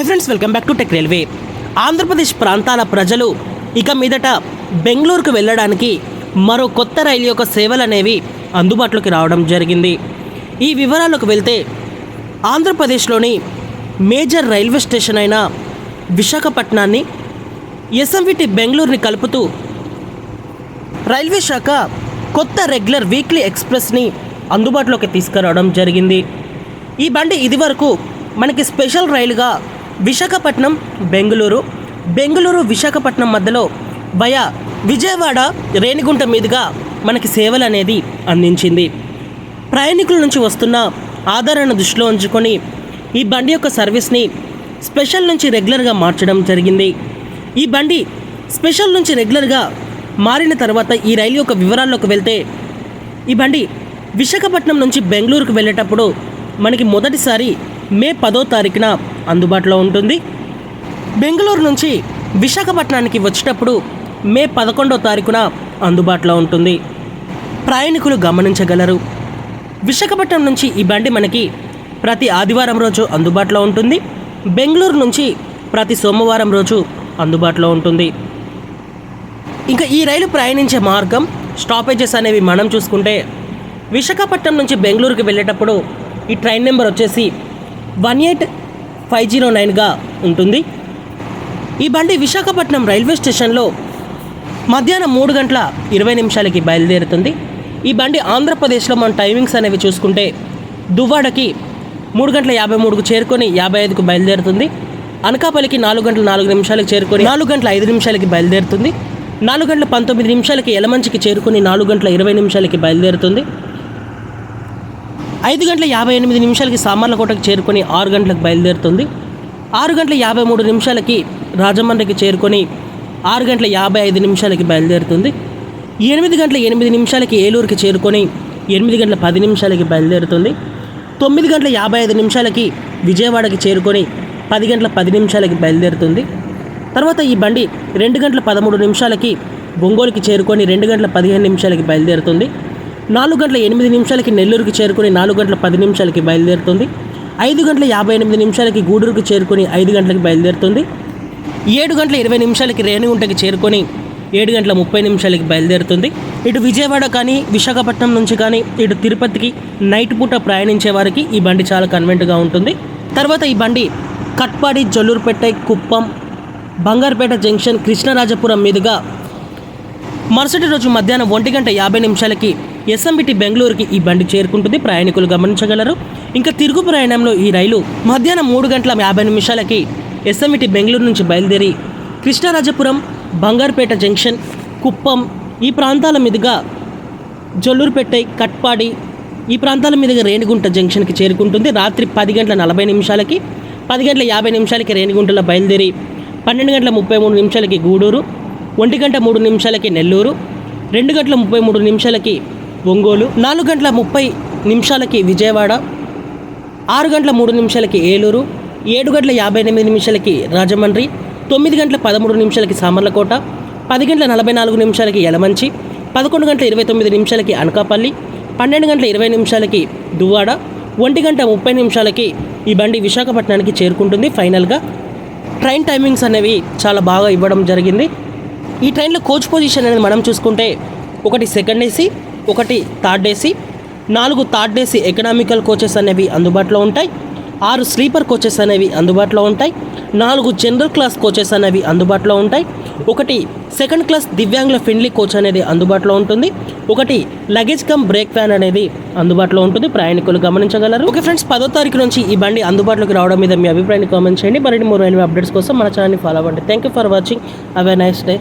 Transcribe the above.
Hi friends, welcome back to tech railway. Andhra Pradesh ప్రాంతాల ప్రజలు ఇక మీదట బెంగళూరుకు వెళ్ళడానికి మరో కొత్త రైలు యొక్క సేవలు అనేవి అందుబాటులోకి రావడం జరిగింది. ఈ వివరాలకు వెళ్తే ఆంధ్రప్రదేశ్లోని మేజర్ రైల్వే స్టేషన్ అయిన విశాఖపట్నాన్ని ఎస్ఎంవిటి బెంగళూరుని కలుపుతూ రైల్వే శాఖ కొత్త రెగ్యులర్ వీక్లీ ఎక్స్ప్రెస్ని అందుబాటులోకి తీసుకురావడం జరిగింది. ఈ బండి ఇదివరకు మనకి స్పెషల్ రైలుగా విశాఖపట్నం బెంగళూరు విశాఖపట్నం మధ్యలో వయా విజయవాడ రేణిగుంట మీదుగా మనకి సేవలు అనేది అందించింది. ప్రయాణికుల నుంచి వస్తున్న ఆధారాన్ని దృష్టిలో ఉంచుకొని ఈ బండి యొక్క సర్వీస్ని స్పెషల్ నుంచి రెగ్యులర్గా మార్చడం జరిగింది. ఈ బండి స్పెషల్ నుంచి రెగ్యులర్గా మారిన తర్వాత ఈ రైలు యొక్క వివరాల్లోకి వెళ్తే ఈ బండి విశాఖపట్నం నుంచి బెంగళూరుకు వెళ్ళేటప్పుడు మనకి మొదటిసారి మే 10వ తారీఖున అందుబాటులో ఉంటుంది. బెంగళూరు నుంచి విశాఖపట్నానికి వచ్చేటప్పుడు మే 11వ తారీఖున అందుబాటులో ఉంటుంది. ప్రయాణికులు గమనించగలరు. విశాఖపట్నం నుంచి ఈ బండి మనకి ప్రతి ఆదివారం రోజు అందుబాటులో ఉంటుంది. బెంగళూరు నుంచి ప్రతి సోమవారం రోజు అందుబాటులో ఉంటుంది. ఇంకా ఈ రైలు ప్రయాణించే మార్గం స్టాపేజెస్ అనేవి మనం చూసుకుంటే విశాఖపట్నం నుంచి బెంగళూరుకి వెళ్ళేటప్పుడు ఈ ట్రైన్ నెంబర్ వచ్చేసి 18509గా ఉంటుంది. ఈ బండి విశాఖపట్నం రైల్వే స్టేషన్లో మధ్యాహ్నం 3:20 బయలుదేరుతుంది. ఈ బండి ఆంధ్రప్రదేశ్లో మన టైమింగ్స్ అనేవి చూసుకుంటే దువ్వాడకి 3:53 చేరుకొని 55కు బయలుదేరుతుంది. అనకాపల్లికి 4:04 చేరుకొని 4:05 బయలుదేరుతుంది. 4:19 యలమంచికి చేరుకొని 4:20 బయలుదేరుతుంది. 5:58 సామర్లకోటకి చేరుకొని 6 గంటలకు బయలుదేరుతుంది. 6:53 రాజమండ్రికి చేరుకొని 6:55 బయలుదేరుతుంది. 8:08 ఏలూరుకి చేరుకొని 8:10 బయలుదేరుతుంది. 9:55 విజయవాడకి చేరుకొని 10:10 బయలుదేరుతుంది. తర్వాత ఈ బండి 2:13 ఒంగోలుకి చేరుకొని 2:15 బయలుదేరుతుంది. 4:08 నెల్లూరుకి చేరుకొని 4:10 బయలుదేరుతుంది. 5:58 గూడూరుకి చేరుకొని 5 గంటలకు బయలుదేరుతుంది. 7:20 రేణిగుంటకి చేరుకొని 7:30 బయలుదేరుతుంది. ఇటు విజయవాడ కానీ విశాఖపట్నం నుంచి కానీ ఇటు తిరుపతికి నైట్ పూట ప్రయాణించే వారికి ఈ బండి చాలా కన్వెంట్గా ఉంటుంది. తర్వాత ఈ బండి కట్పాడి, జొల్లూరుపేట, కుప్పం, బంగారుపేట జంక్షన్, కృష్ణరాజపురం మీదుగా మరుసటి రోజు మధ్యాహ్నం 1:50 ఎస్ఎంవిటి బెంగళూరుకి ఈ బండి చేరుకుంటుంది. ప్రయాణికులు గమనించగలరు. ఇంకా తిరుగు ప్రయాణంలో ఈ రైలు మధ్యాహ్నం 3:50 ఎస్ఎంవిటి బెంగళూరు నుంచి బయలుదేరి కృష్ణరాజపురం, బంగారుపేట జంక్షన్, కుప్పం ఈ ప్రాంతాల మీదుగా జొల్లూరుపేట, కట్పాడి ఈ ప్రాంతాల మీదుగా రేణిగుంట జంక్షన్కి చేరుకుంటుంది. రాత్రి 10:40 10:50 రేణిగుంటలో బయలుదేరి 12:33 గూడూరు, 1:03 నెల్లూరు, 2:33 ఒంగోలు, 4:30 విజయవాడ, 6:03 ఏలూరు, 7:58 రాజమండ్రి, 9:13 సామర్లకోట, 10:44 యలమంచి, 11:29 అనకాపల్లి, 12:20 దువ్వాడ, 1:30 ఈ బండి విశాఖపట్నానికి చేరుకుంటుంది. ఫైనల్గా ట్రైన్ టైమింగ్స్ అనేవి చాలా బాగా ఇవ్వడం జరిగింది. ఈ ట్రైన్లో కోచ్ పొజిషన్ అనేది మనం చూసుకుంటే ఒకటి సెకండ్ ఏసీ, ఒకటి third AC, 4 third AC economical coaches అనేవి అందుబాటులో ఉంటాయి. 6 స్లీపర్ కోచెస్ అనేవి అందుబాటులో ఉంటాయి. 4 జనరల్ క్లాస్ కోచెస్ అనేవి అందుబాటులో ఉంటాయి. ఒకటి సెకండ్ క్లాస్ దివ్యాంగుల ఫిన్లీ కోచ్ అనేది అందుబాటులో ఉంటుంది. ఒకటి లగేజ్ కమ్ బ్రేక్ ఫ్యాన్ అనేది అందుబాటులో ఉంటుంది. ప్రయాణికులు గమనించగలరు. ఓకే ఫ్రెండ్స్, 10వ తారీఖు నుంచి ఈ బండి అందుబాటులోకి రావడం మీద మీ అభిప్రాయాన్ని కామెంట్ చేయండి. మరిన్ని మోర్ అప్డేట్స్ కోసం మన ఛానల్ని ఫాలో అవ్వండి. Thank you for watching. Have a nice day.